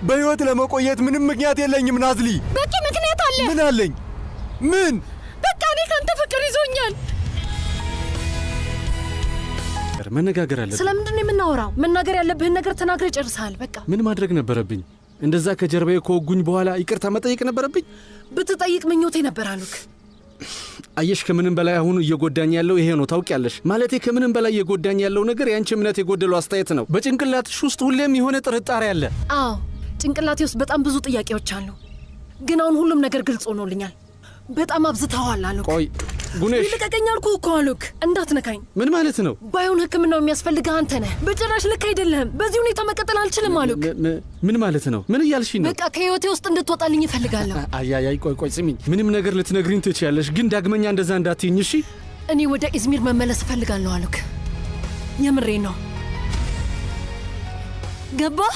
በህይወት ለመቆየት ምንም ምክንያት የለኝም ናዝሊ። በቂ ምክንያት አለ። ምን አለኝ? ምን? በቃ እኔ ካንተ ፍቅር ይዞኛል። መነጋገር አለብን። ስለምንድን ነው የምናወራው? መናገር ያለብህን ነገር ተናግረ ጨርሰሃል። በቃ ምን ማድረግ ነበረብኝ? እንደዛ ከጀርባዬ ከወጉኝ በኋላ ይቅርታ መጠየቅ ነበረብኝ? ብትጠይቅ ምኞቴ ነበር አሉክ። አየሽ፣ ከምንም በላይ አሁን እየጎዳኝ ያለው ይሄ ነው። ታውቂያለሽ፣ ማለቴ ከምንም በላይ እየጎዳኝ ያለው ነገር የአንቺ እምነት የጎደለው አስተያየት ነው። በጭንቅላትሽ ውስጥ ሁሌም የሆነ ጥርጣሬ አለ። አዎ፣ ጭንቅላቴ ውስጥ በጣም ብዙ ጥያቄዎች አሉ። ግን አሁን ሁሉም ነገር ግልጽ ሆኖልኛል። በጣም አብዝተዋል አሉክ። ቆይ ጉኔሽ፣ ልቀቀኝ አልኩህ እኮ አሉክ። እንዳትነካኝ። ምን ማለት ነው? ባይሆን ሕክምናው የሚያስፈልግህ አንተ ነህ። በጭራሽ ልክ አይደለህም። በዚህ ሁኔታ መቀጠል አልችልም አሉክ። ምን ማለት ነው? ምን እያልሽኝ ነው? በቃ ከህይወቴ ውስጥ እንድትወጣልኝ እፈልጋለሁ። አያያይ፣ ቆይ ስሚኝ። ምንም ነገር ልትነግሪኝ ትችያለሽ፣ ግን ዳግመኛ እንደዛ እንዳትይኝ እሺ? እኔ ወደ ኢዝሚር መመለስ እፈልጋለሁ አሉክ። የምሬ ነው። ገባህ?